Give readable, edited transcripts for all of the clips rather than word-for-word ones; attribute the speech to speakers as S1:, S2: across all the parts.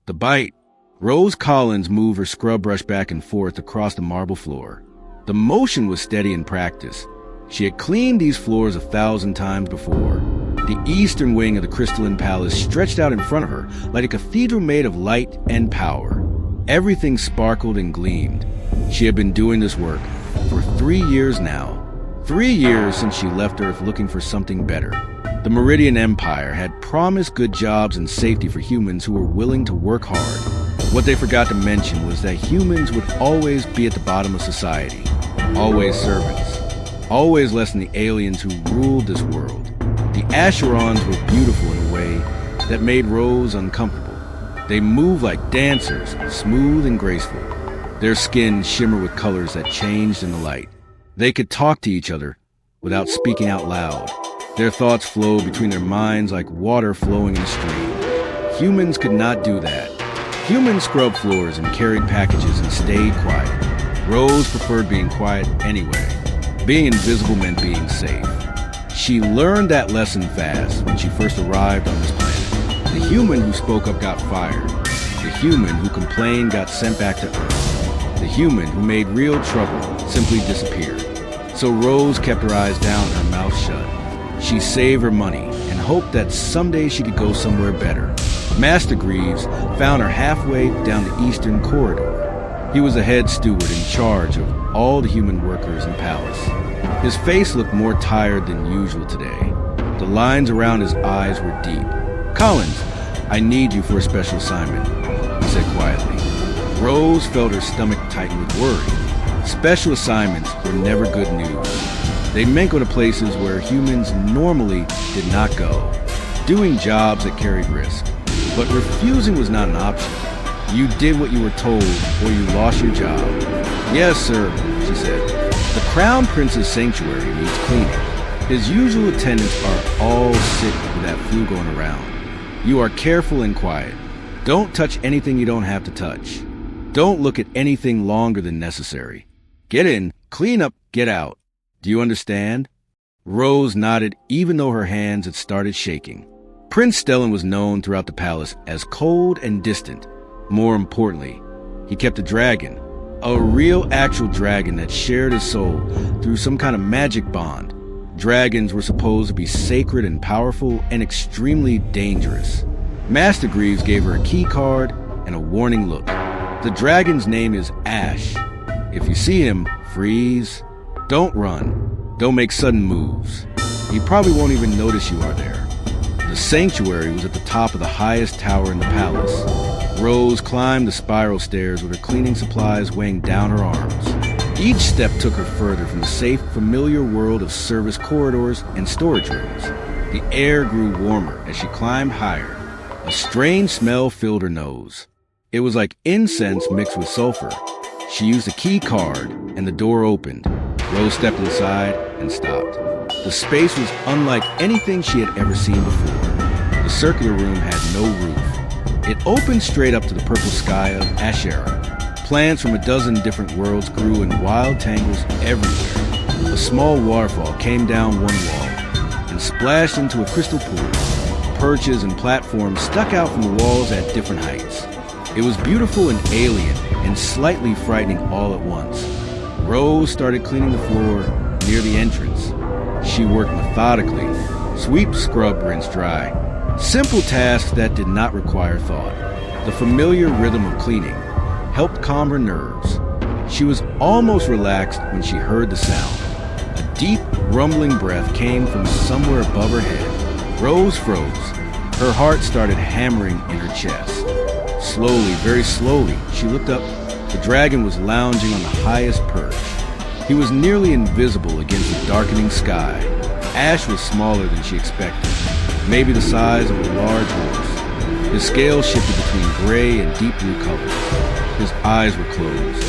S1: The bite. Rose Collins moved her scrub brush back and forth across the marble floor. The motion was steady in practice. She had cleaned these floors 1,000 times before. The eastern wing of the crystalline palace stretched out in front of her like a cathedral made of light and power. Everything sparkled and gleamed. She had been doing this work for 3 years now. 3 years since she left Earth looking for something better. The Meridian Empire had promised good jobs and safety for humans who were willing to work hard. What they forgot to mention was that humans would always be at the bottom of society. Always servants. Always less than the aliens who ruled this world. The Asherons were beautiful in a way that made Rose uncomfortable. They moved like dancers, smooth and graceful. Their skin shimmered with colors that changed in the light. They could talk to each other without speaking out loud. Their thoughts flowed between their minds like water flowing in a stream. Humans could not do that. Humans scrubbed floors and carried packages and stayed quiet. Rose preferred being quiet anyway. Being invisible meant being safe. She learned that lesson fast when she first arrived on this planet. The human who spoke up got fired. The human who complained got sent back to Earth. The human who made real trouble simply disappeared. So Rose kept her eyes down and her mouth shut. She saved her money and hoped that someday she could go somewhere better. Master Greaves found her halfway down the eastern corridor. He was the head steward in charge of all the human workers in the palace. His face looked more tired than usual today. The lines around his eyes were deep. "Collins, I need you for a special assignment," he said quietly. Rose felt her stomach tighten with worry. Special assignments were never good news. They meant go to places where humans normally did not go, doing jobs that carried risk. But refusing was not an option. You did what you were told, or you lost your job. "Yes, sir," she said. "The Crown Prince's sanctuary needs cleaning. His usual attendants are all sick with that flu going around. You are careful and quiet. Don't touch anything you don't have to touch. Don't look at anything longer than necessary. Get in, clean up, get out. Do you understand?" Rose nodded even though her hands had started shaking. Prince Stellan was known throughout the palace as cold and distant. More importantly, he kept a dragon, a real actual dragon that shared his soul through some kind of magic bond. Dragons were supposed to be sacred and powerful and extremely dangerous. Master Greaves gave her a key card and a warning look. "The dragon's name is Ash. If you see him, freeze. Don't run. Don't make sudden moves. He probably won't even notice you are there." The sanctuary was at the top of the highest tower in the palace. Rose climbed the spiral stairs with her cleaning supplies weighing down her arms. Each step took her further from the safe, familiar world of service corridors and storage rooms. The air grew warmer as she climbed higher. A strange smell filled her nose. It was like incense mixed with sulfur. She used a key card, and the door opened. Rose stepped inside and stopped. The space was unlike anything she had ever seen before. The circular room had no roof. It opened straight up to the purple sky of Ashera. Plants from a dozen different worlds grew in wild tangles everywhere. A small waterfall came down one wall and splashed into a crystal pool. Perches and platforms stuck out from the walls at different heights. It was beautiful and alien and slightly frightening all at once. Rose started cleaning the floor near the entrance. She worked methodically, sweep, scrub, rinse, dry. Simple tasks that did not require thought. The familiar rhythm of cleaning helped calm her nerves. She was almost relaxed when she heard the sound. A deep, rumbling breath came from somewhere above her head. Rose froze. Her heart started hammering in her chest. Slowly, very slowly, she looked up. The dragon was lounging on the highest perch. He was nearly invisible against the darkening sky. Ash was smaller than she expected, maybe the size of a large horse. His scales shifted between gray and deep blue colors. His eyes were closed.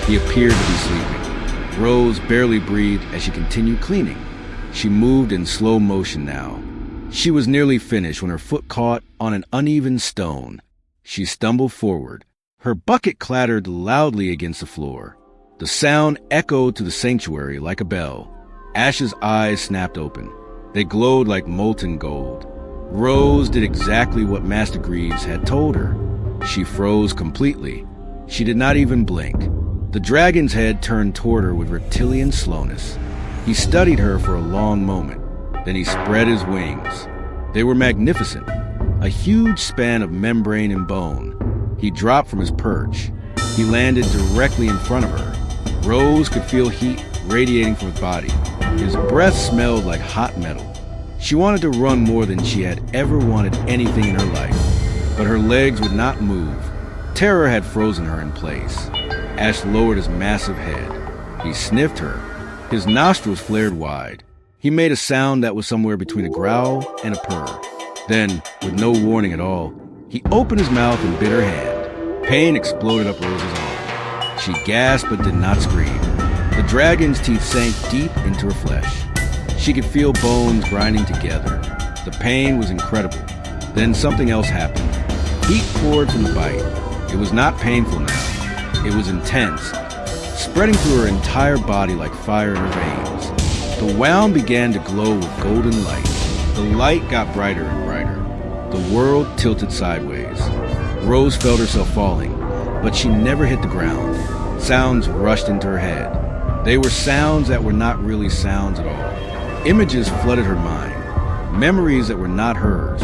S1: He appeared to be sleeping. Rose barely breathed as she continued cleaning. She moved in slow motion now. She was nearly finished when her foot caught on an uneven stone. She stumbled forward. Her bucket clattered loudly against the floor. The sound echoed to the sanctuary like a bell. Ash's eyes snapped open. They glowed like molten gold. Rose did exactly what Master Greaves had told her. She froze completely. She did not even blink. The dragon's head turned toward her with reptilian slowness. He studied her for a long moment. Then he spread his wings. They were magnificent, a huge span of membrane and bone. He dropped from his perch. He landed directly in front of her. Rose could feel heat radiating from his body. His breath smelled like hot metal. She wanted to run more than she had ever wanted anything in her life, but her legs would not move. Terror had frozen her in place. Ash lowered his massive head. He sniffed her. His nostrils flared wide. He made a sound that was somewhere between a growl and a purr. Then, with no warning at all, he opened his mouth and bit her hand. Pain exploded up Rose's arm. She gasped but did not scream. The dragon's teeth sank deep into her flesh. She could feel bones grinding together. The pain was incredible. Then something else happened. Heat poured from the bite. It was not painful now. It was intense, spreading through her entire body like fire in her veins. The wound began to glow with golden light. The light got brighter and brighter. The world tilted sideways. Rose felt herself falling, but she never hit the ground. Sounds rushed into her head. They were sounds that were not really sounds at all. Images flooded her mind, memories that were not hers.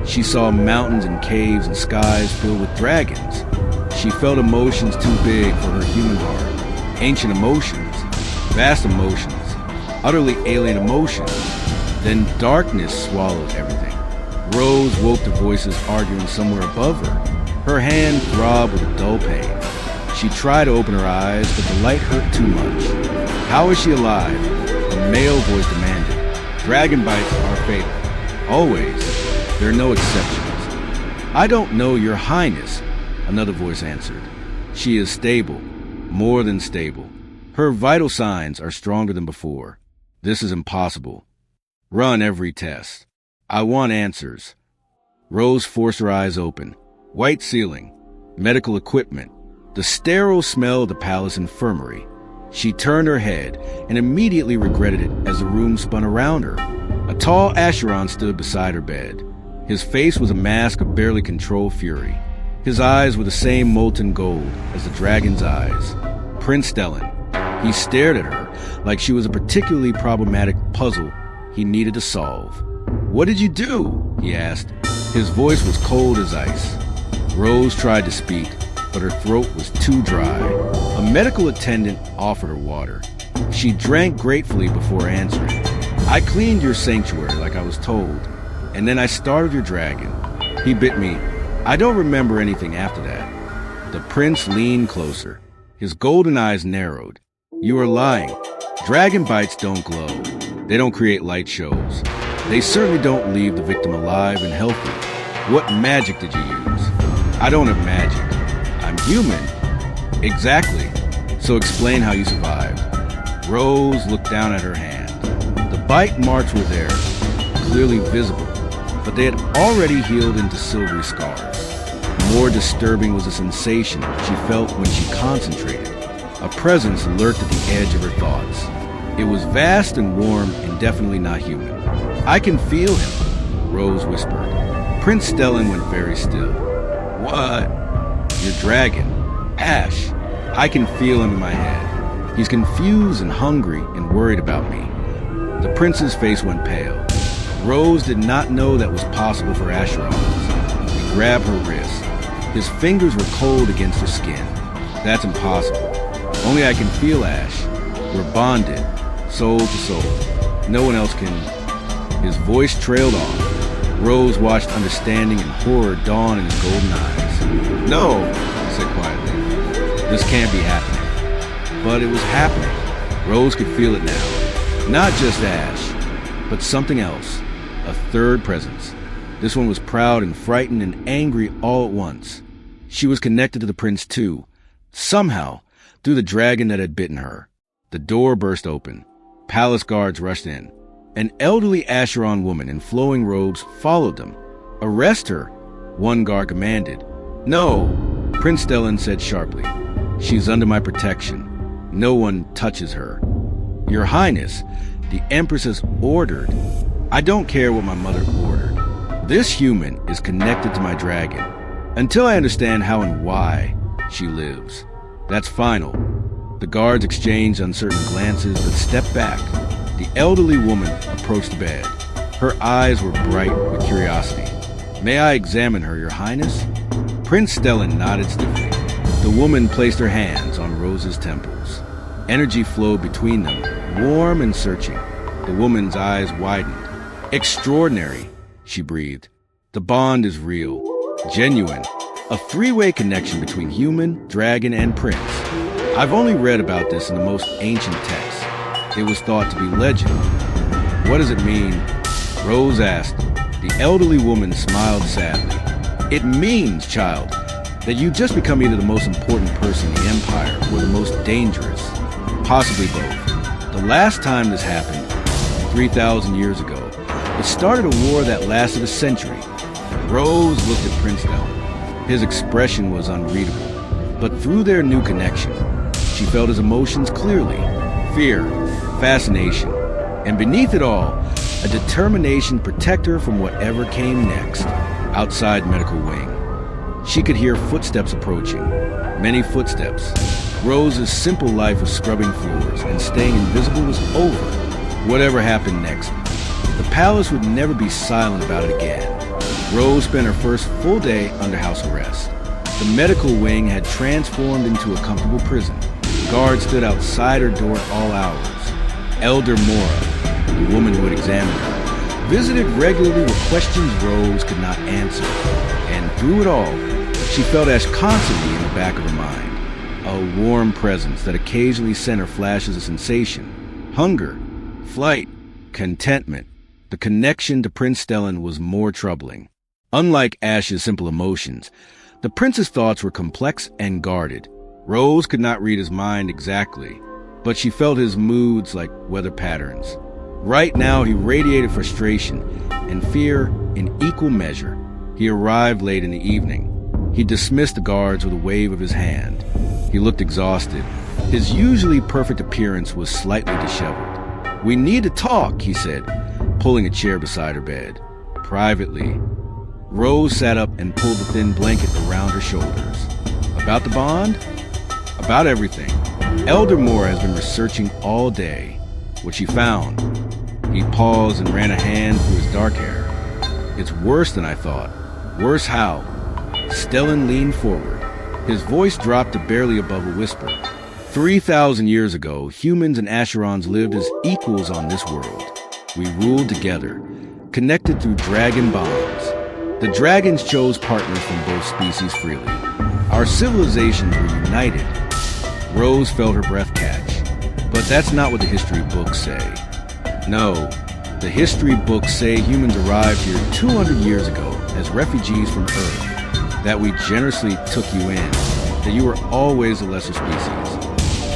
S1: She saw mountains and caves and skies filled with dragons. She felt emotions too big for her human heart. Ancient emotions, vast emotions, utterly alien emotions. Then darkness swallowed everything. Rose woke to voices arguing somewhere above her. Her hand throbbed with a dull pain. She tried to open her eyes, but the light hurt too much. How is she alive? A male voice demanded. Dragon bites are fatal. Always. There are no exceptions. I don't know, Your Highness, another voice answered. She is stable, more than stable. Her vital signs are stronger than before. This is impossible. Run every test. I want answers. Rose forced her eyes open. White ceiling, medical equipment, the sterile smell of the palace infirmary. She turned her head and immediately regretted it as the room spun around her. A tall Acheron stood beside her bed. His face was a mask of barely controlled fury. His eyes were the same molten gold as the dragon's eyes. Prince Stellan. He stared at her like she was a particularly problematic puzzle he needed to solve. What did you do? He asked. His voice was cold as ice. Rose tried to speak, but her throat was too dry. A medical attendant offered her water. She drank gratefully before answering. I cleaned your sanctuary like I was told, and then I startled your dragon. He bit me. I don't remember anything after that. The prince leaned closer. His golden eyes narrowed. You are lying. Dragon bites don't glow. They don't create light shows. They certainly don't leave the victim alive and healthy. What magic did you use? I don't have magic. I'm human. Exactly. So explain how you survived. Rose looked down at her hand. The bite marks were there, clearly visible, but they had already healed into silvery scars. More disturbing was the sensation she felt when she concentrated. A presence lurked at the edge of her thoughts. It was vast and warm and definitely not human. I can feel him, Rose whispered. Prince Stellan went very still. What? Your dragon. Ash. I can feel him in my head. He's confused and hungry and worried about me. The prince's face went pale. Rose did not know that was possible for Acheron's. He grabbed her wrist. His fingers were cold against her skin. That's impossible. Only I can feel Ash. We're bonded, soul to soul. No one else can. His voice trailed on. Rose watched understanding and horror dawn in his golden eyes. No, he said quietly. This can't be happening. But it was happening. Rose could feel it now. Not just Ash, but something else. A third presence. This one was proud and frightened and angry all at once. She was connected to the prince too. Somehow, through the dragon that had bitten her. The door burst open. Palace guards rushed in. An elderly Acheron woman in flowing robes followed them. Arrest her, one guard commanded. No, Prince Stellan said sharply. She's under my protection. No one touches her. Your Highness, the Empress has ordered. I don't care what my mother ordered. This human is connected to my dragon. Until I understand how and why she lives. That's final. The guards exchanged uncertain glances, but stepped back. The elderly woman approached the bed. Her eyes were bright with curiosity. "May I examine her, Your Highness?" Prince Stellan nodded stiffly. The woman placed her hands on Rose's temples. Energy flowed between them, warm and searching. The woman's eyes widened. "Extraordinary," she breathed. "The bond is real, genuine, a three-way connection between human, dragon, and prince. I've only read about this in the most ancient texts. It was thought to be legend." "What does it mean?" Rose asked. The elderly woman smiled sadly. "It means, child, that you just become either the most important person in the Empire or the most dangerous. Possibly both. The last time this happened, 3,000 years ago, it started a war that lasted a century." Rose looked at Prince Stellan. His expression was unreadable, but through their new connection, she felt his emotions clearly. Fear, fascination, and beneath it all, a determination to protect her from whatever came next. Outside medical wing, she could hear footsteps approaching. Many footsteps. Rose's simple life of scrubbing floors and staying invisible was over. Whatever happened next, the palace would never be silent about it again. Rose spent her first full day under house arrest. The medical wing had transformed into a comfortable prison. Guards stood outside her door at all hours. Elder Mora, the woman who had examined her, visited regularly with questions Rose could not answer. And through it all, she felt Ash constantly in the back of her mind. A warm presence that occasionally sent her flashes of sensation. Hunger, flight, contentment. The connection to Prince Stellan was more troubling. Unlike Ash's simple emotions, the prince's thoughts were complex and guarded. Rose could not read his mind exactly, but she felt his moods like weather patterns. Right now, he radiated frustration and fear in equal measure. He arrived late in the evening. He dismissed the guards with a wave of his hand. He looked exhausted. His usually perfect appearance was slightly disheveled. "We need to talk," he said, pulling a chair beside her bed. Privately, Rose sat up and pulled the thin blanket around her shoulders. "About the bond?" "About everything. Elder Moore has been researching all day. What she found." He paused and ran a hand through his dark hair. "It's worse than I thought." "Worse how?" Stellan leaned forward. His voice dropped to barely above a whisper. 3,000 years ago, humans and Asherons lived as equals on this world. We ruled together, connected through dragon bonds. The dragons chose partners from both species freely. Our civilizations were united. Rose felt her breath catch. But that's not what the history books say. No, the history books say humans arrived here 200 years ago as refugees from Earth, that we generously took you in, that you were always a lesser species.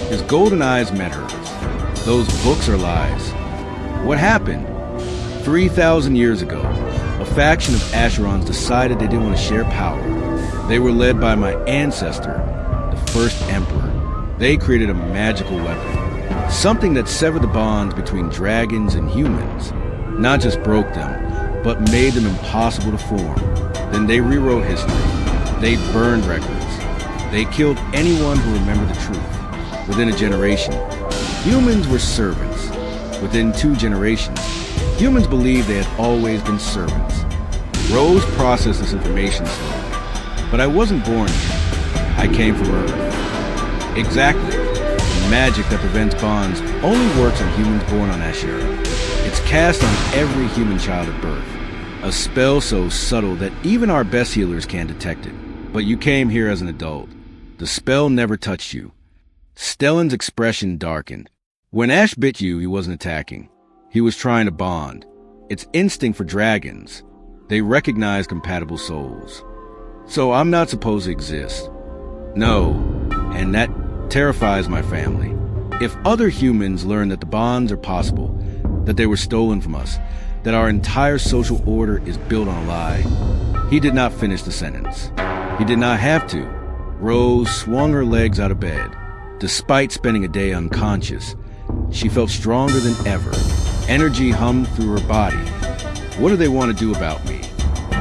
S1: His golden eyes met hers. Those books are lies. What happened? 3,000 years ago, a faction of Asherons decided they didn't want to share power. They were led by my ancestor, the first emperor. They created a magical weapon, something that severed the bonds between dragons and humans. Not just broke them, but made them impossible to form. Then they rewrote history. They burned records. They killed anyone who remembered the truth. Within a generation, humans were servants. Within 2 generations, humans believed they had always been servants. Rose processed this information slowly. But I wasn't born here. I came from Earth. Exactly. The magic that prevents bonds only works on humans born on Ashera. It's cast on every human child at birth. A spell so subtle that even our best healers can't detect it. But you came here as an adult. The spell never touched you. Stellan's expression darkened. When Ash bit you, he wasn't attacking. He was trying to bond. It's instinct for dragons. They recognize compatible souls. So I'm not supposed to exist. No, and that terrifies my family. If other humans learn that the bonds are possible, that they were stolen from us, that our entire social order is built on a lie. He did not finish the sentence. He did not have to. Rose swung her legs out of bed. Despite spending a day unconscious, she felt stronger than ever. Energy hummed through her body. What do they want to do about me?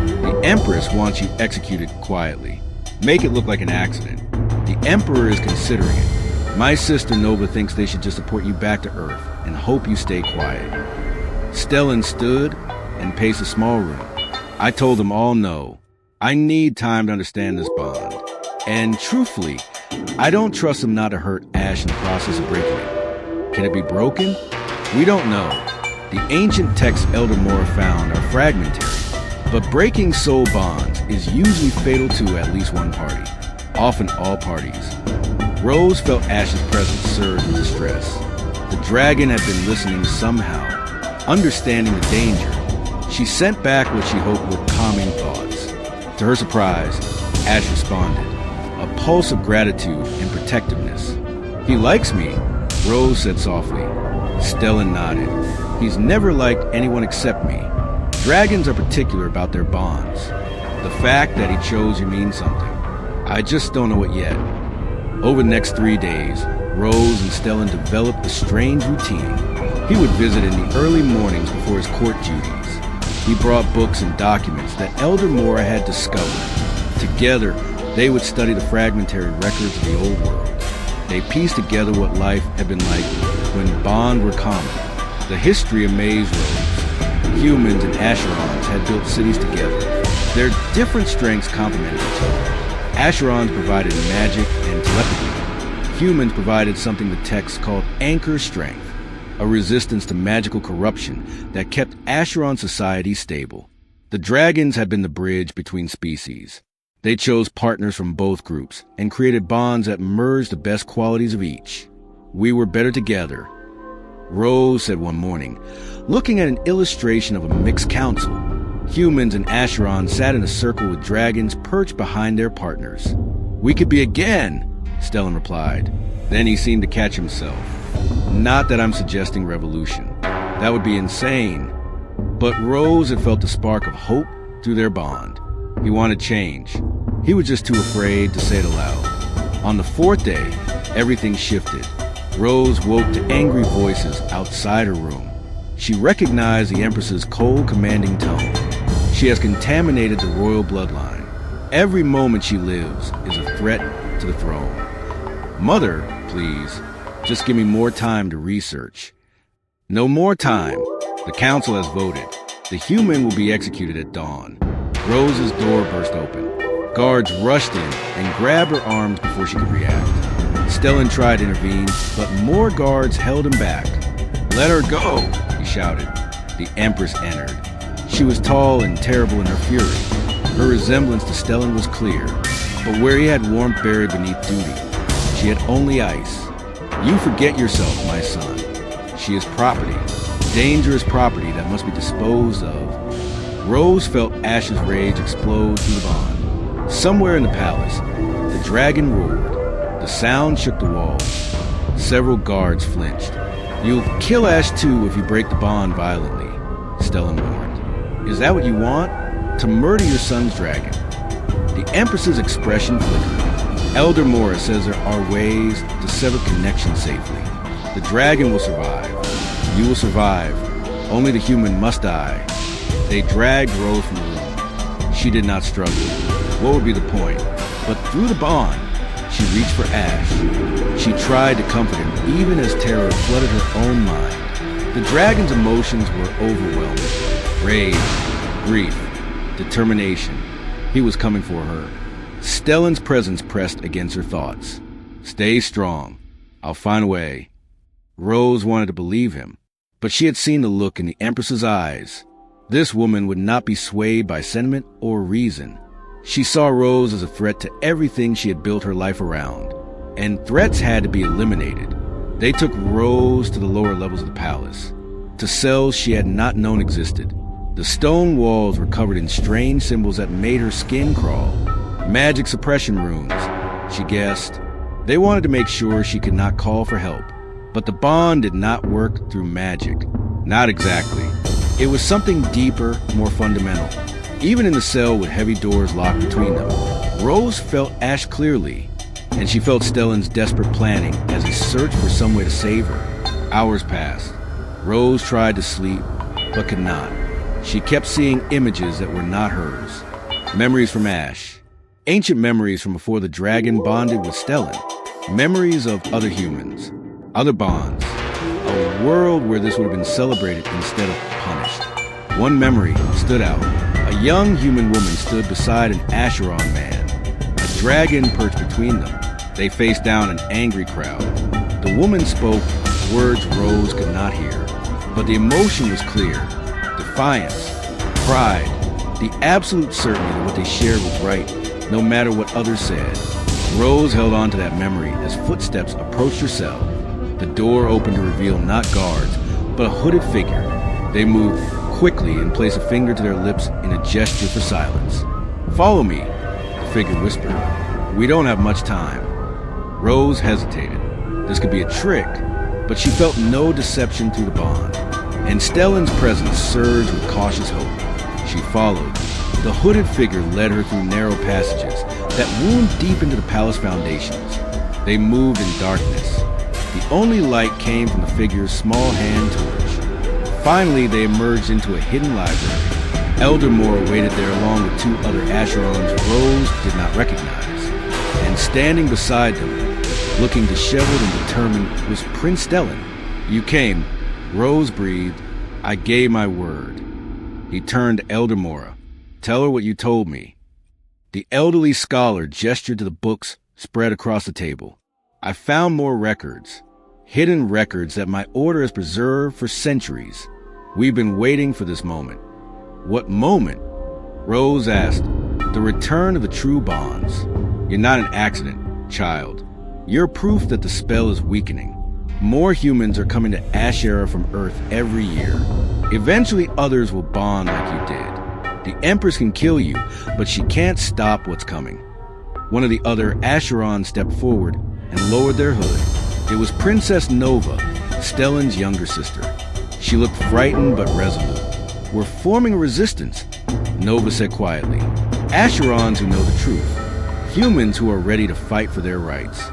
S1: The Empress wants you executed quietly. Make it look like an accident. The Emperor is considering it. My sister Nova thinks they should just deport you back to Earth and hope you stay quiet. Stellan stood and paced a small room. I told them all no. I need time to understand this bond. And truthfully, I don't trust them not to hurt Ash in the process of breaking it. Can it be broken? We don't know. The ancient texts Elder Mora found are fragmentary, but breaking soul bonds is usually fatal to at least one party, often all parties. Rose felt Ash's presence surge with distress. The dragon had been listening somehow, understanding the danger. She sent back what she hoped were calming thoughts. To her surprise, Ash responded, a pulse of gratitude and protectiveness. He likes me, Rose said softly. Stellan nodded. He's never liked anyone except me. Dragons are particular about their bonds. The fact that he chose you means something. I just don't know it yet. Over the next 3 days, Rose and Stellan developed a strange routine. He would visit in the early mornings before his court duties. He brought books and documents that Elder Mora had discovered. Together, they would study the fragmentary records of the old world. They pieced together what life had been like when bonds were common. The history of Maze Roads. Humans and Asherons had built cities together. Their different strengths complemented each other. Asherons provided magic and telepathy. Humans provided something the texts called anchor strength, a resistance to magical corruption that kept Asheron society stable. The dragons had been the bridge between species. They chose partners from both groups and created bonds that merged the best qualities of each. We were better together, Rose said one morning, looking at an illustration of a mixed council. Humans and Asherons sat in a circle with dragons perched behind their partners. We could be again, Stellan replied. Then he seemed to catch himself. Not that I'm suggesting revolution. That would be insane. But Rose had felt the spark of hope through their bond. He wanted change. He was just too afraid to say it aloud. On the 4th day, everything shifted. Rose woke to angry voices outside her room. She recognized the Empress's cold, commanding tone. She has contaminated the royal bloodline. Every moment she lives is a threat to the throne. Mother, please, just give me more time to research. No more time. The council has voted. The human will be executed at dawn. Rose's door burst open. Guards rushed in and grabbed her arms before she could react. Stellan tried to intervene, but more guards held him back. Let her go, he shouted. The Empress entered. She was tall and terrible in her fury. Her resemblance to Stellan was clear, but where he had warmth buried beneath duty, she had only ice. You forget yourself, my son. She is property, dangerous property that must be disposed of. Rose felt Ash's rage explode through the bond. Somewhere in the palace, the dragon roared. The sound shook the walls. Several guards flinched. You'll kill Ash too if you break the bond violently, Stellan warned. Is that what you want? To murder your son's dragon? The Empress's expression flickered. Elder Mora says there are ways to sever connection safely. The dragon will survive. You will survive. Only the human must die. They dragged Rose from the room. She did not struggle. What would be the point? But through the bond, she reached for Ash. She tried to comfort him, even as terror flooded her own mind. The dragon's emotions were overwhelming. Rage, grief, determination. He was coming for her. Stellan's presence pressed against her thoughts. Stay strong. I'll find a way. Rose wanted to believe him, but she had seen the look in the Empress's eyes. This woman would not be swayed by sentiment or reason. She saw Rose as a threat to everything she had built her life around, and threats had to be eliminated. They took Rose to the lower levels of the palace, to cells she had not known existed. The stone walls were covered in strange symbols that made her skin crawl. Magic suppression runes, she guessed. They wanted to make sure she could not call for help. But the bond did not work through magic. Not exactly. It was something deeper, more fundamental. Even in the cell with heavy doors locked between them, Rose felt Ash clearly, and she felt Stellan's desperate planning as he searched for some way to save her. Hours passed. Rose tried to sleep, but could not. She kept seeing images that were not hers. Memories from Ash. Ancient memories from before the dragon bonded with Stellan. Memories of other humans. Other bonds. A world where this would have been celebrated instead of punished. One memory stood out. A young human woman stood beside an Acheron man. A dragon perched between them. They faced down an angry crowd. The woman spoke words Rose could not hear, but the emotion was clear. Defiance, pride, the absolute certainty that what they shared was right, no matter what others said. Rose held on to that memory as footsteps approached her cell. The door opened to reveal not guards, but a hooded figure. They moved quickly and placed a finger to their lips in a gesture for silence. "Follow me," the figure whispered. "We don't have much time." Rose hesitated. This could be a trick, but she felt no deception through the bond, and Stellan's presence surged with cautious hope. She followed. The hooded figure led her through narrow passages that wound deep into the palace foundations. They moved in darkness. The only light came from the figure's small hand torch. Finally, they emerged into a hidden library. Eldermore waited there along with two other Acherons Rose did not recognize. And standing beside them, looking disheveled and determined, was Prince Stellan. "You came," Rose breathed. "I gave my word." He turned to Eldermora. "Tell her what you told me." The elderly scholar gestured to the books spread across the table. "I found more records. Hidden records that my order has preserved for centuries. We've been waiting for this moment." "What moment?" Rose asked. "The return of the true bonds. You're not an accident, child. You're proof that the spell is weakening. More humans are coming to Ashera from Earth every year. Eventually others will bond like you did. The Empress can kill you, but she can't stop what's coming." One of the other Acherons stepped forward and lowered their hood. It was Princess Nova, Stellan's younger sister. She looked frightened but resolute. "We're forming a resistance," Nova said quietly. "Acherons who know the truth. Humans who are ready to fight for their rights.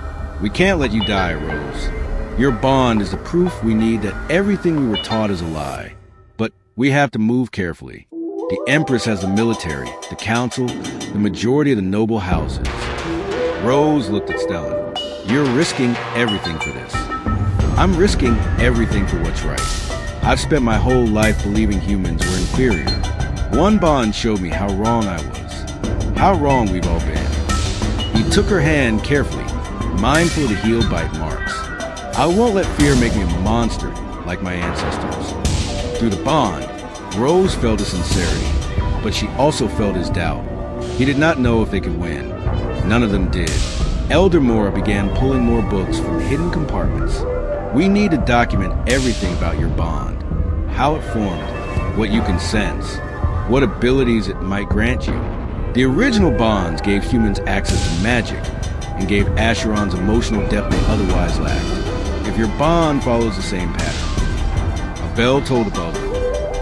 S1: We can't let you die, Rose. Your bond is the proof we need that everything we were taught is a lie. But we have to move carefully. The Empress has the military, the council, the majority of the noble houses." Rose looked at Stellan. "You're risking everything for this." "I'm risking everything for what's right. I've spent my whole life believing humans were inferior. One bond showed me how wrong I was. How wrong we've all been." He took her hand carefully, mindful of the heel bite marks. "I won't let fear make me a monster like my ancestors." Through the bond, Rose felt his sincerity, but she also felt his doubt. He did not know if they could win. None of them did. Eldermora began pulling more books from hidden compartments. "We need to document everything about your bond. How it formed, what you can sense, what abilities it might grant you. The original bonds gave humans access to magic and gave Acherons emotional depth they otherwise lacked. If your bond follows the same pattern." A bell tolled above them.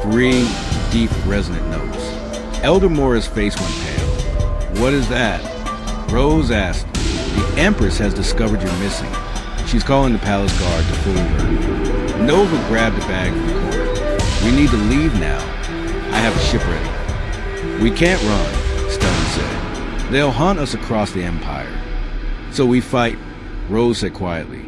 S1: 3 deep, resonant notes. Eldermora's face went pale. "What is that?" Rose asked. "The Empress has discovered you're missing. She's calling the palace guard to full alert." Nova grabbed a bag from the corner. "We need to leave now. I have a ship ready." "We can't run," Stellan said. "They'll hunt us across the Empire." "So we fight," Rose said quietly.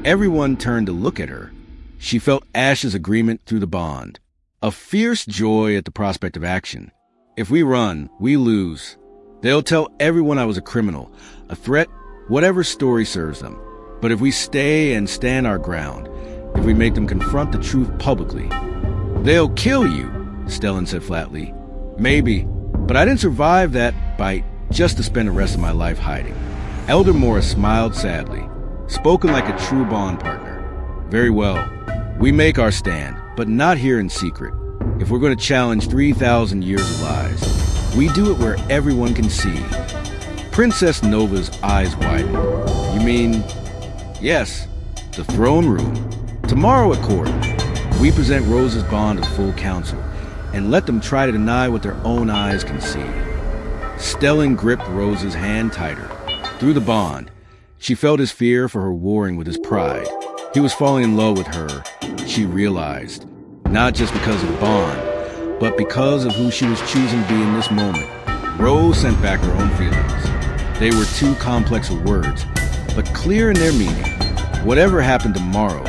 S1: Everyone turned to look at her. She felt Ash's agreement through the bond. A fierce joy at the prospect of action. "If we run, we lose. They'll tell everyone I was a criminal, a threat, whatever story serves them. But if we stay and stand our ground, if we make them confront the truth publicly, they'll kill you," Stellan said flatly. "Maybe, but I didn't survive that bite just to spend the rest of my life hiding." Eldermora smiled sadly, spoken like a true bond partner. "Very well. We make our stand, but not here in secret. If we're going to challenge 3,000 years of lies, we do it where everyone can see." Princess Nova's eyes widened. "You mean..." "Yes, the throne room. Tomorrow at court, we present Rose's bond to full council and let them try to deny what their own eyes can see." Stellan gripped Rose's hand tighter. Through the bond, she felt his fear for her warring with his pride. He was falling in love with her, she realized, not just because of the bond, But because of who she was choosing to be in this moment, Rose sent back her own feelings. They were too complex for words, but clear in their meaning. Whatever happened tomorrow,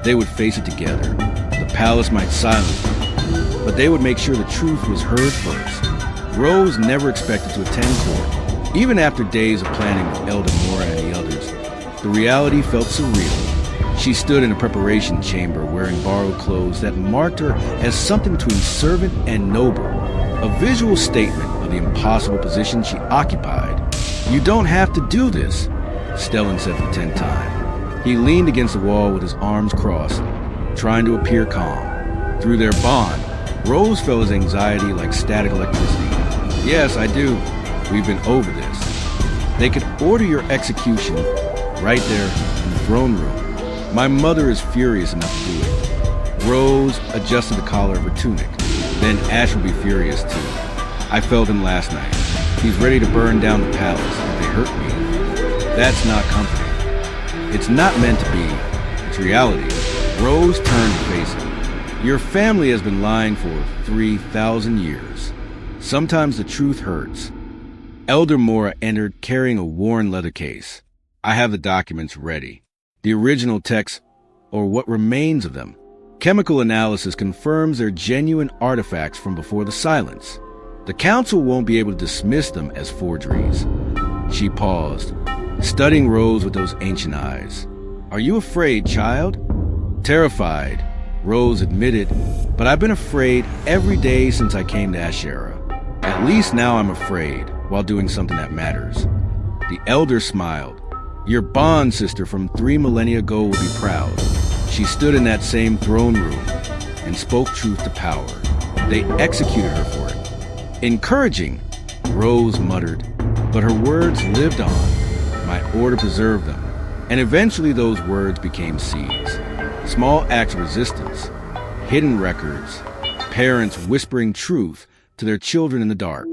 S1: they would face it together. The palace might silence them, but they would make sure the truth was heard first. Rose never expected to attend court. Even after days of planning with Elder Mora and the others, the reality felt surreal. She stood in a preparation chamber wearing borrowed clothes that marked her as something between servant and noble, a visual statement of the impossible position she occupied. "You don't have to do this," Stellan said for the 10th time. He leaned against the wall with his arms crossed, trying to appear calm. Through their bond, Rose felt his anxiety like static electricity. "Yes, I do. We've been over this." They could order your execution right there in the throne room. My mother is furious enough to do it. Rose adjusted the collar of her tunic. Then Ash will be furious too. I felt him last night. He's ready to burn down the palace if they hurt me. That's not comforting. It's not meant to be. It's reality. Rose turned to face him. "Your family has been lying for 3,000 years. Sometimes the truth hurts." Elder Mora entered carrying a worn leather case. "I have the documents ready. The original texts, or what remains of them. Chemical analysis confirms they're genuine artifacts from before the silence. The council won't be able to dismiss them as forgeries." She paused, studying Rose with those ancient eyes. "Are you afraid, child?" "Terrified," Rose admitted, "but I've been afraid every day since I came to Ashera. At least now I'm afraid, while doing something that matters." The elder smiled. "Your bond sister from 3 millennia ago will be proud. She stood in that same throne room and spoke truth to power. They executed her for it." "Encouraging," Rose muttered, but her words lived on. "My order preserved them." And eventually those words became seeds. Small acts of resistance, hidden records, parents whispering truth to their children in the dark.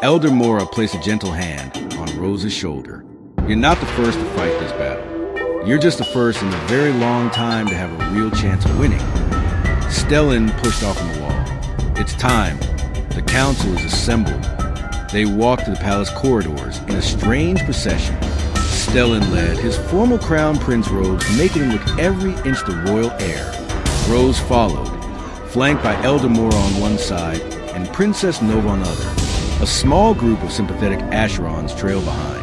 S1: Elder Mora placed a gentle hand on Rose's shoulder. "You're not the first to fight this battle. You're just the first in a very long time to have a real chance of winning." Stellan pushed off from the wall. "It's time. The council is assembled." They walked to the palace corridors in a strange procession. Stellan led, his formal crown prince robes making him look every inch the royal heir. Rose followed, flanked by Elder Mora on one side and Princess Nova on the other. A small group of sympathetic Asherons trailed behind.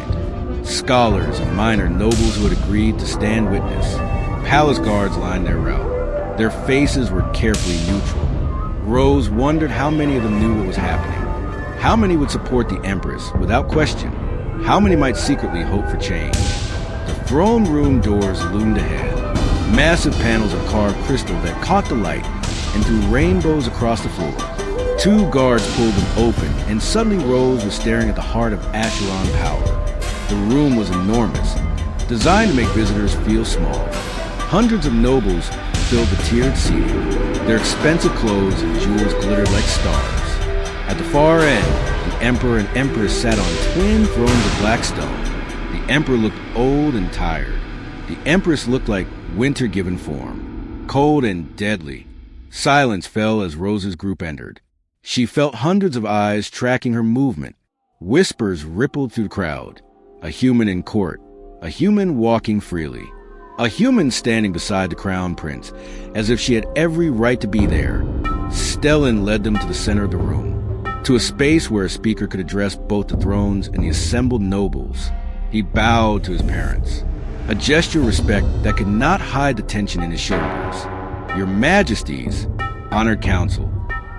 S1: Scholars and minor nobles who had agreed to stand witness. Palace guards lined their route. Their faces were carefully neutral. Rose wondered how many of them knew what was happening. How many would support the Empress without question? How many might secretly hope for change? The throne room doors loomed ahead. Massive panels of carved crystal that caught the light and threw rainbows across the floor. 2 guards pulled them open, and suddenly Rose was staring at the heart of Acheron power. The room was enormous, designed to make visitors feel small. Hundreds of nobles filled the tiered seating. Their expensive clothes and jewels glittered like stars. At the far end, the Emperor and Empress sat on twin thrones of black stone. The Emperor looked old and tired. The Empress looked like winter given form, cold and deadly. Silence fell as Rose's group entered. She felt hundreds of eyes tracking her movement. Whispers rippled through the crowd. A human in court, a human walking freely, a human standing beside the crown prince, as if she had every right to be there. Stellan led them to the center of the room, to a space where a speaker could address both the thrones and the assembled nobles. He bowed to his parents, a gesture of respect that could not hide the tension in his shoulders. "Your Majesties, honored council,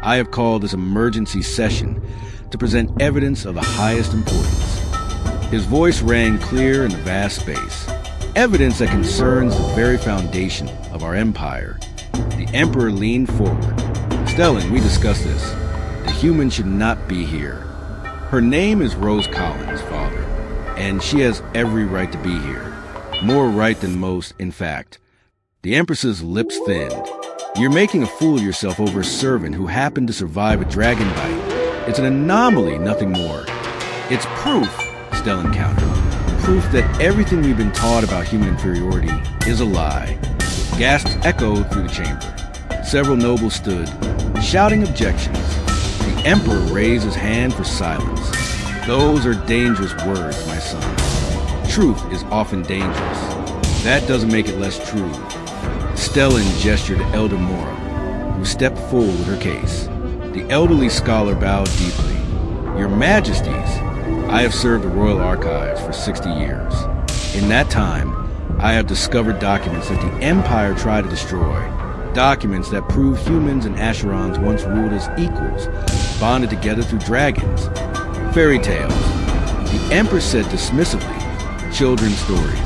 S1: I have called this emergency session to present evidence of the highest importance." His voice rang clear in the vast space. Evidence that concerns the very foundation of our empire. The Emperor leaned forward. "Stellan, we discussed this. The human should not be here. Her name is Rose Collins, Father, and she has every right to be here. More right than most, in fact." The Empress's lips thinned. "You're making a fool of yourself over a servant who happened to survive a dragon bite. It's an anomaly, nothing more." "It's proof," Stellan countered. "Proof that everything we've been taught about human inferiority is a lie." Gasps echoed through the chamber. Several nobles stood, shouting objections. The Emperor raised his hand for silence. Those are dangerous words, my son. Truth is often dangerous. That doesn't make it less true. Stellan gestured to Elder Mora, who stepped forward with her case. The elderly scholar bowed deeply. Your Majesties, I have served the Royal Archives for 60 years. In that time, I have discovered documents that the Empire tried to destroy. Documents that prove humans and Asherons once ruled as equals, bonded together through dragons. Fairy tales. The Emperor said dismissively, children's stories.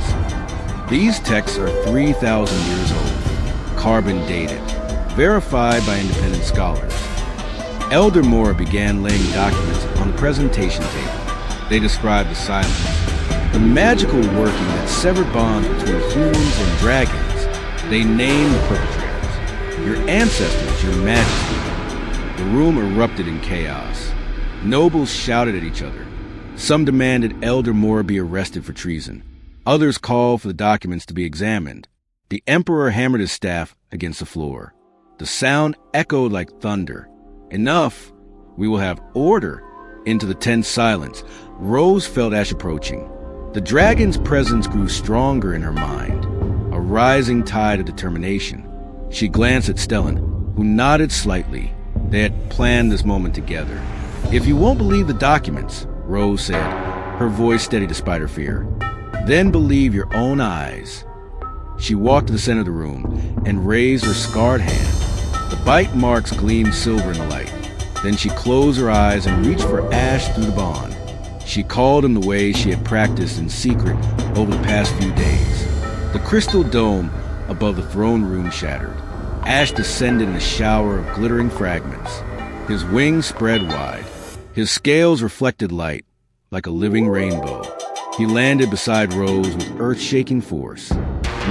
S1: These texts are 3,000 years old, carbon dated, verified by independent scholars. Elder Mora began laying documents on the presentation table. They described the silence, the magical working that severed bonds between humans and dragons. They named the perpetrators. Your ancestors, your majesty. The room erupted in chaos. Nobles shouted at each other. Some demanded Elder Mora be arrested for treason. Others called for the documents to be examined. The Emperor hammered his staff against the floor. The sound echoed like thunder. Enough! We will have order! Into the tense silence, Rose felt Ash approaching. The dragon's presence grew stronger in her mind, a rising tide of determination. She glanced at Stellan, who nodded slightly. They had planned this moment together. If you won't believe the documents, Rose said, her voice steady despite her fear, then believe your own eyes. She walked to the center of the room and raised her scarred hand. The bite marks gleamed silver in the light. Then she closed her eyes and reached for Ash through the bond. She called him the way she had practiced in secret over the past few days. The crystal dome above the throne room shattered. Ash descended in a shower of glittering fragments. His wings spread wide. His scales reflected light, like a living rainbow. He landed beside Rose with earth-shaking force.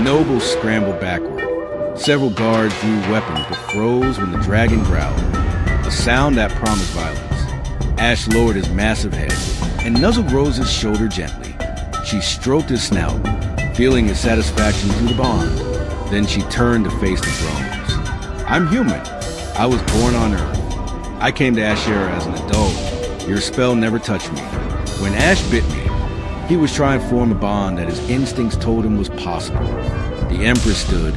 S1: Nobles scrambled backward. Several guards drew weapons but froze when the dragon growled, a sound that promised violence. Ash lowered his massive head and nuzzled Rose's shoulder gently. She stroked his snout, feeling his satisfaction through the bond. Then she turned to face the thrones. I'm human. I was born on Earth. I came to Ashera as an adult. Your spell never touched me. When Ash bit me, he was trying to form a bond that his instincts told him was possible. The Empress stood,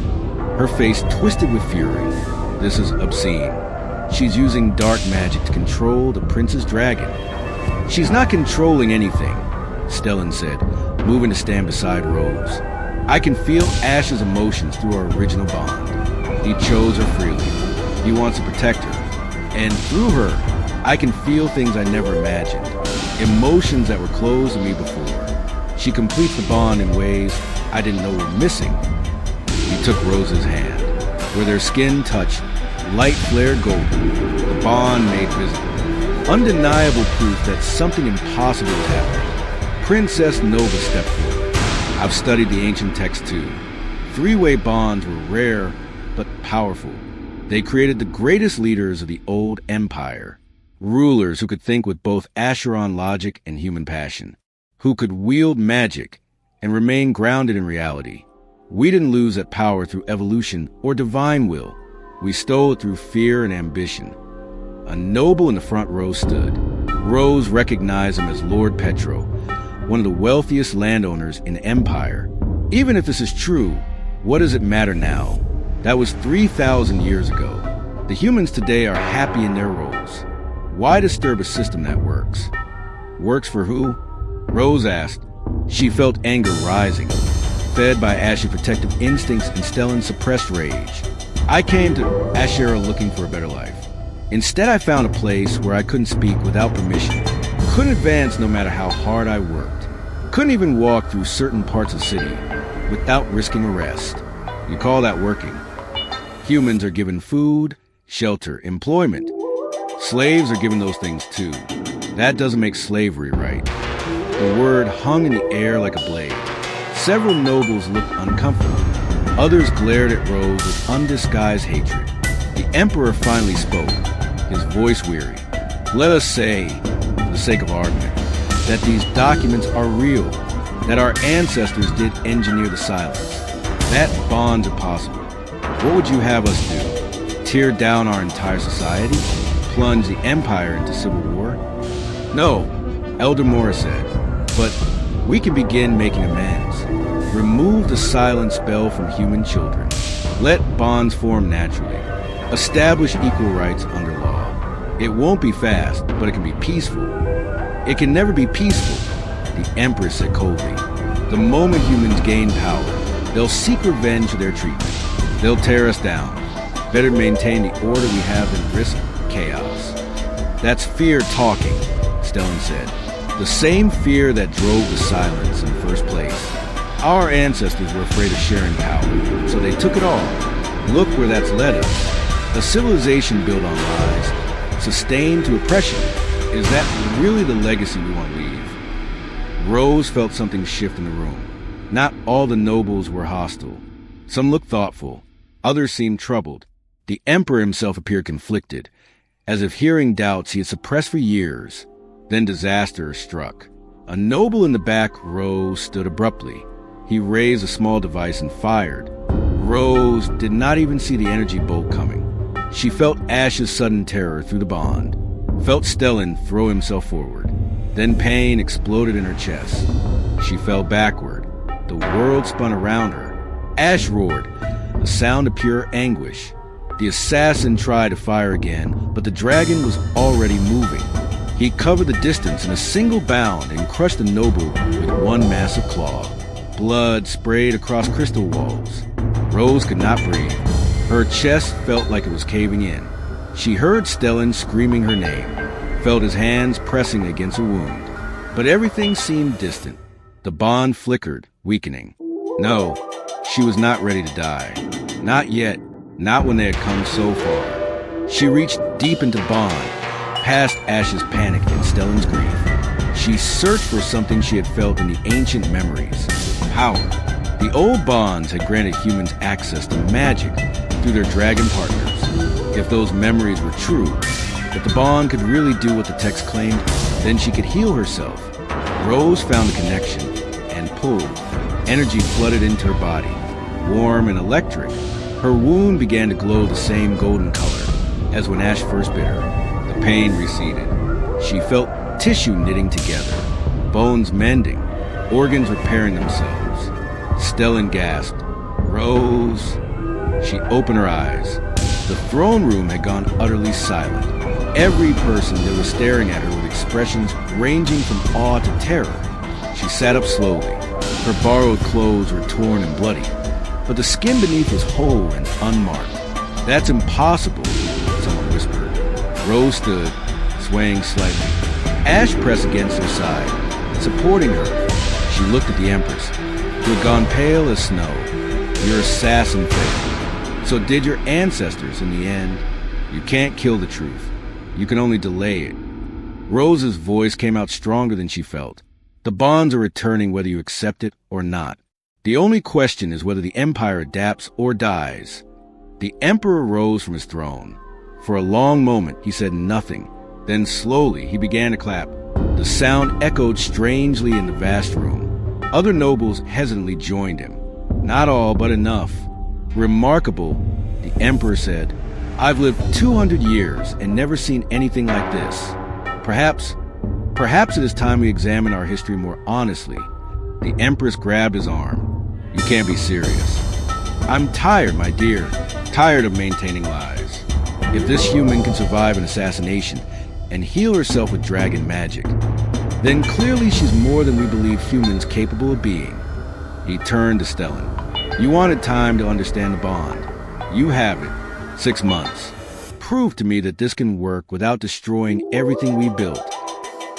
S1: her face twisted with fury. This is obscene. She's using dark magic to control the prince's dragon. She's not controlling anything, Stellan said, moving to stand beside Rose. I can feel Ash's emotions through our original bond. He chose her freely. He wants to protect her. And through her, I can feel things I never imagined. Emotions that were closed to me before. She completes the bond in ways I didn't know were missing. He took Rose's hand. Where their skin touched, light flared golden. The bond made visible. Undeniable proof that something impossible was happening. Princess Nova stepped forward. I've studied the ancient texts too. Three-way bonds were rare, but powerful. They created the greatest leaders of the old empire. Rulers who could think with both Acheron logic and human passion. Who could wield magic and remain grounded in reality. We didn't lose that power through evolution or divine will. We stole it through fear and ambition. A noble in the front row stood. Rose recognized him as Lord Petro, one of the wealthiest landowners in the empire. Even if this is true, what does it matter now? That was 3,000 years ago. The humans today are happy in their roles. Why disturb a system that works? Works for who? Rose asked. She felt anger rising, fed by Ash's protective instincts and Stellan's suppressed rage. I came to Ashera looking for a better life. Instead, I found a place where I couldn't speak without permission, couldn't advance no matter how hard I worked, couldn't even walk through certain parts of the city without risking arrest. You call that working? Humans are given food, shelter, employment. Slaves are given those things too. That doesn't make slavery right. The word hung in the air like a blade. Several nobles looked uncomfortable. Others glared at Rose with undisguised hatred. The Emperor finally spoke, his voice weary. Let us say, for the sake of argument, that these documents are real, that our ancestors did engineer the silence. That bonds are possible. What would you have us do? Tear down our entire society? plunge the Empire into civil war? No, Elder Morris said, but we can begin making amends. Remove the silent spell from human children. Let bonds form naturally. Establish equal rights under law. It won't be fast, but it can be peaceful. It can never be peaceful, the Empress said coldly. The moment humans gain power, they'll seek revenge for their treatment. They'll tear us down. Better maintain the order we have than risk chaos. That's fear talking, Stellan said. The same fear that drove the silence in the first place. Our ancestors were afraid of sharing power, so they took it all. Look where that's led us. A civilization built on lies, sustained to oppression. Is that really the legacy we want to leave? Rose felt something shift in the room. Not all the nobles were hostile. Some looked thoughtful. Others seemed troubled. The Emperor himself appeared conflicted, as if hearing doubts he had suppressed for years. Then disaster struck. A noble in the back row stood abruptly. He raised a small device and fired. Rose did not even see the energy bolt coming. She felt Ash's sudden terror through the bond, felt Stellan throw himself forward. Then pain exploded in her chest. She fell backward. The world spun around her. Ash roared, a sound of pure anguish. The assassin tried to fire again, but the dragon was already moving. He covered the distance in a single bound and crushed the noble with one massive claw. Blood sprayed across crystal walls. Rose could not breathe. Her chest felt like it was caving in. She heard Stellan screaming her name, felt his hands pressing against her wound. But everything seemed distant. The bond flickered, weakening. No, she was not ready to die. Not yet, not when they had come so far. She reached deep into bond, past Ash's panic and Stellan's grief. She searched for something she had felt in the ancient memories. Power. The old bonds had granted humans access to magic through their dragon partners. If those memories were true, if the bond could really do what the text claimed, then she could heal herself. Rose found a connection and pulled. Energy flooded into her body, warm and electric. Her wound began to glow the same golden color as when Ash first bit her. The pain receded. She felt tissue knitting together, bones mending, organs repairing themselves. Stellan gasped. Rose. She opened her eyes. The throne room had gone utterly silent. Every person there was staring at her with expressions ranging from awe to terror. She sat up slowly. Her borrowed clothes were torn and bloody, but the skin beneath was whole and unmarked. That's impossible, someone whispered. Rose stood, swaying slightly. Ash pressed against her side, supporting her. She looked at the Empress, who had gone pale as snow. Your assassin failed. So did your ancestors in the end. You can't kill the truth. You can only delay it. Rose's voice came out stronger than she felt. The bonds are returning whether you accept it or not. The only question is whether the Empire adapts or dies. The Emperor rose from his throne. For a long moment, he said nothing. Then slowly, he began to clap. The sound echoed strangely in the vast room. Other nobles hesitantly joined him. Not all, but enough. Remarkable, the Emperor said. I've lived 200 years and never seen anything like this. Perhaps it is time we examine our history more honestly. The Empress grabbed his arm. You can't be serious. I'm tired, my dear. Tired of maintaining lies. If this human can survive an assassination and heal herself with dragon magic, then clearly she's more than we believe humans capable of being. He turned to Stellan. You wanted time to understand the bond. You have it. 6 months. Prove to me that this can work without destroying everything we built.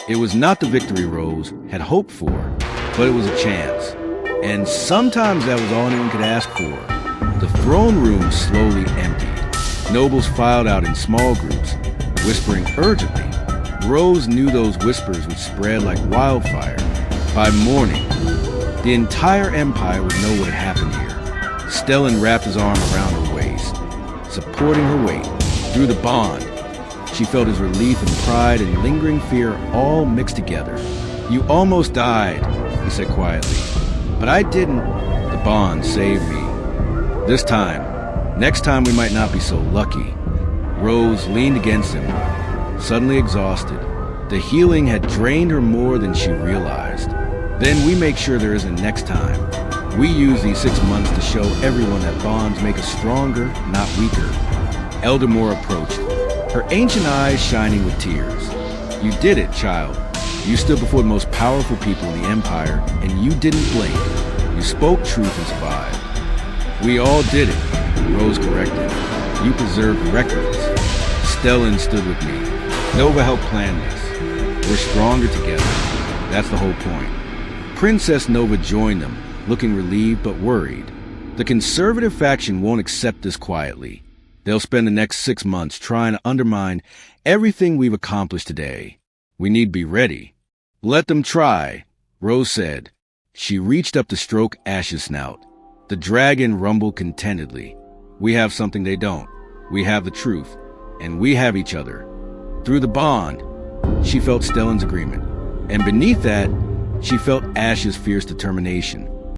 S1: It was not the victory Rose had hoped for, but it was a chance. And sometimes that was all anyone could ask for. The throne room slowly emptied. Nobles filed out in small groups, whispering urgently. Rose knew those whispers would spread like wildfire. By morning, the entire Empire would know what had happened here. Stellan wrapped his arm around her waist, supporting her weight. Through the bond, she felt his relief and pride and lingering fear all mixed together. You almost died, he said quietly. But I didn't. The bond saved me. Next time we might not be so lucky. Rose leaned against him, suddenly exhausted. The healing had drained her more than she realized. Then we make sure there isn't next time. We use these 6 months to show everyone that bonds make us stronger, not weaker. Elder Moore approached, her ancient eyes shining with tears. You did it, child. You stood before the most powerful people in the Empire, and you didn't blink. You spoke truth and survived. We all did it, Rose corrected. You preserved records. Stellan stood with me. Nova helped plan this. We're stronger together. That's the whole point. Princess Nova joined them, looking relieved but worried. The conservative faction won't accept this quietly. They'll spend the next 6 months trying to undermine everything we've accomplished today. We need to be ready. Let them try, Rose said. She reached up to stroke Ash's snout. The dragon rumbled contentedly. We have something they don't. We have the truth, and we have each other. Through the bond, she felt Stellan's agreement, and beneath that, she felt Ash's fierce determination.